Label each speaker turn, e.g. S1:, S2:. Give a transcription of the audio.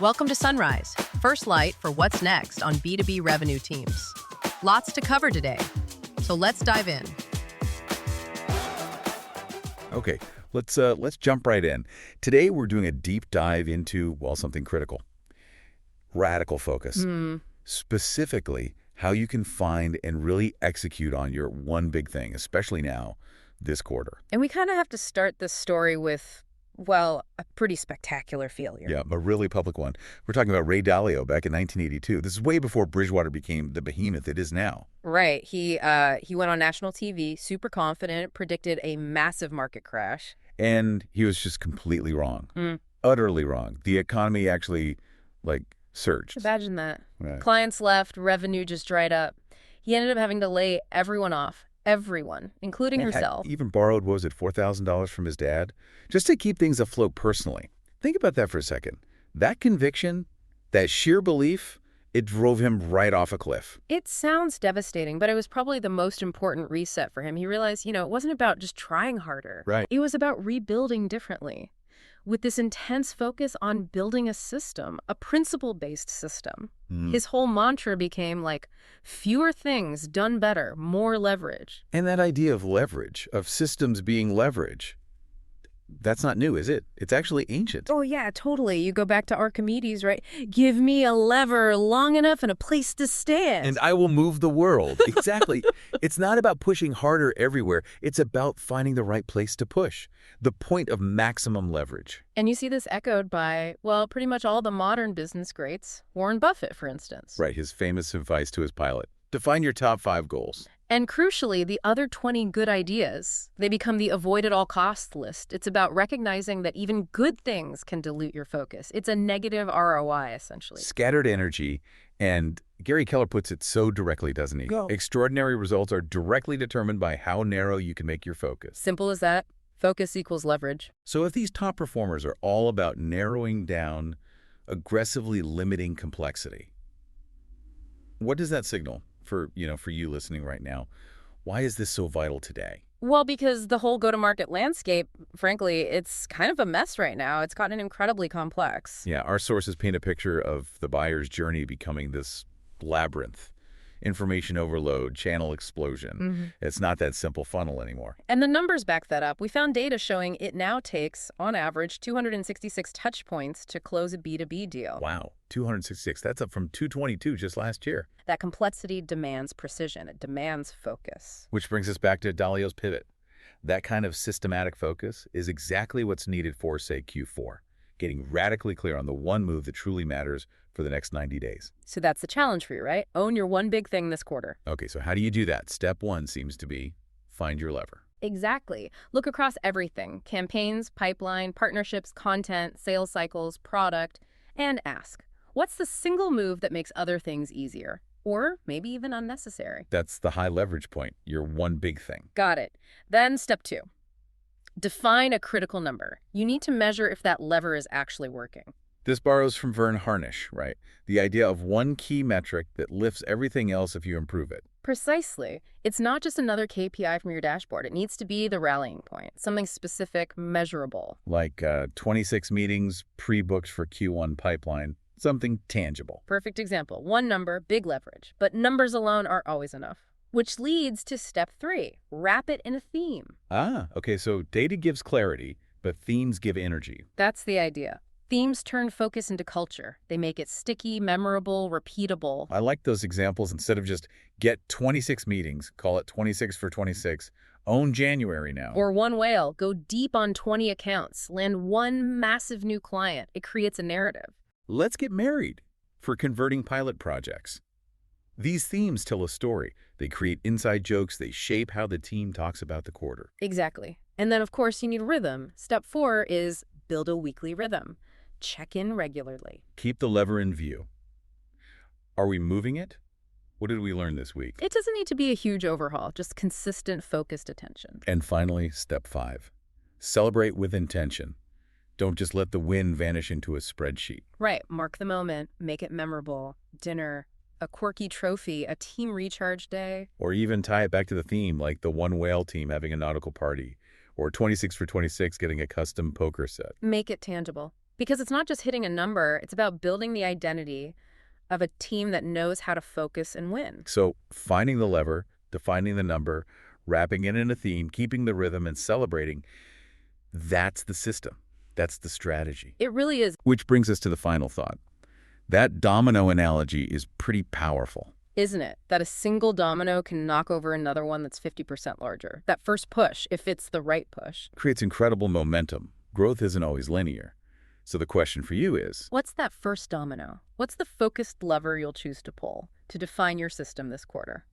S1: Welcome to Sunrise, first light for what's next on B2B revenue teams. Lots to cover today, so let's dive in.
S2: Okay, let's jump right in. Today we're doing a deep dive into, well, something critical. Radical focus. Specifically, how you can find and really execute on your one big thing, especially now, this quarter.
S3: And we kind of have to start this story with, well, a pretty spectacular failure.
S2: Yeah, a really public one. We're talking about Ray Dalio back in 1982. This is way before Bridgewater became the behemoth it is now.
S3: Right. He went on national TV, super confident, predicted a massive market crash.
S2: And he was just completely wrong. Utterly wrong. The economy actually, surged.
S3: Imagine that.
S2: Right.
S3: Clients left, revenue just dried up. He ended up having to lay everyone off. Everyone, including himself.
S2: Even borrowed, what was it, $4,000 from his dad? Just to keep things afloat personally. Think about that for a second. That conviction, that sheer belief, it drove him right off a cliff.
S3: It sounds devastating, but it was probably the most important reset for him. He realized, it wasn't about just trying harder.
S2: Right.
S3: It was about rebuilding differently, with this intense focus on building a system, a principle-based system. His whole mantra became fewer things done better, more leverage.
S2: And that idea of leverage, of systems being leverage, that's not new, is it? It's actually ancient.
S3: Oh, yeah, totally. You go back to Archimedes, right? Give me a lever long enough and a place to stand.
S2: And I will move the world. Exactly. It's not about pushing harder everywhere. It's about finding the right place to push. The point of maximum leverage.
S3: And you see this echoed by, well, pretty much all the modern business greats. Warren Buffett, for instance.
S2: Right, his famous advice to his pilot. Define your top 5 goals.
S3: And crucially, the other 20 good ideas, they become the avoid at all costs list. It's about recognizing that even good things can dilute your focus. It's a negative ROI, essentially.
S2: Scattered energy, and Gary Keller puts it so directly, doesn't he?
S3: Go.
S2: Extraordinary results are directly determined by how narrow you can make your focus.
S3: Simple as that. Focus equals leverage.
S2: So if these top performers are all about narrowing down, aggressively limiting complexity, what does that signal for you listening right now? Why is this so vital today?
S3: Well, because the whole go-to-market landscape, frankly, it's kind of a mess right now. It's gotten incredibly complex.
S2: Yeah, our sources paint a picture of the buyer's journey becoming this labyrinth. Information overload, channel explosion. It's not that simple funnel anymore.
S3: And the numbers back that up. We found data showing it now takes, on average, 266 touch points to close a B2B deal.
S2: Wow, 266. That's up from 222 just last year.
S3: That complexity demands precision. It demands focus.
S2: Which brings us back to Dalio's pivot. That kind of systematic focus is exactly what's needed for, say, Q4. Getting radically clear on the one move that truly matters for the next 90 days.
S3: So that's the challenge for you, right? Own your one big thing this quarter.
S2: Okay, so how do you do that? Step 1 seems to be find your lever.
S3: Exactly. Look across everything. Campaigns, pipeline, partnerships, content, sales cycles, product, and ask, what's the single move that makes other things easier? Or maybe even unnecessary?
S2: That's the high leverage point, your one big thing.
S3: Got it. Then step 2. Define a critical number. You need to measure if that lever is actually working.
S2: This borrows from Vern Harnish, right? The idea of one key metric that lifts everything else if you improve it.
S3: Precisely. It's not just another KPI from your dashboard. It needs to be the rallying point, something specific, measurable.
S2: Like 26 meetings pre-booked for Q1 pipeline, something tangible.
S3: Perfect example. One number, big leverage. But numbers alone aren't always enough. Which leads to step 3, wrap it in a theme.
S2: Okay, so data gives clarity, but themes give energy.
S3: That's the idea. Themes turn focus into culture. They make it sticky, memorable, repeatable.
S2: I like those examples. Instead of just get 26 meetings, call it 26 for 26. Own January now.
S3: Or one whale, go deep on 20 accounts, land one massive new client. It creates a narrative.
S2: Let's get married for converting pilot projects. These themes tell a story. They create inside jokes. They shape how the team talks about the quarter.
S3: Exactly. And then, of course, you need rhythm. Step 4 is build a weekly rhythm. Check in regularly.
S2: Keep the lever in view. Are we moving it? What did we learn this week?
S3: It doesn't need to be a huge overhaul, just consistent, focused attention.
S2: And finally, step 5. Celebrate with intention. Don't just let the win vanish into a spreadsheet.
S3: Right. Mark the moment. Make it memorable. Dinner, a quirky trophy, a team recharge day.
S2: Or even tie it back to the theme, like the one whale team having a nautical party, or 26 for 26 getting a custom poker set.
S3: Make it tangible. Because it's not just hitting a number, it's about building the identity of a team that knows how to focus and win.
S2: So finding the lever, defining the number, wrapping it in a theme, keeping the rhythm, and celebrating, that's the system. That's the strategy.
S3: It really is.
S2: Which brings us to the final thought. That domino analogy is pretty powerful.
S3: Isn't it? That a single domino can knock over another one that's 50% larger. That first push, if it's the right push.
S2: Creates incredible momentum. Growth isn't always linear. So the question for you is,
S3: What's that first domino? What's the focused lever you'll choose to pull to define your system this quarter?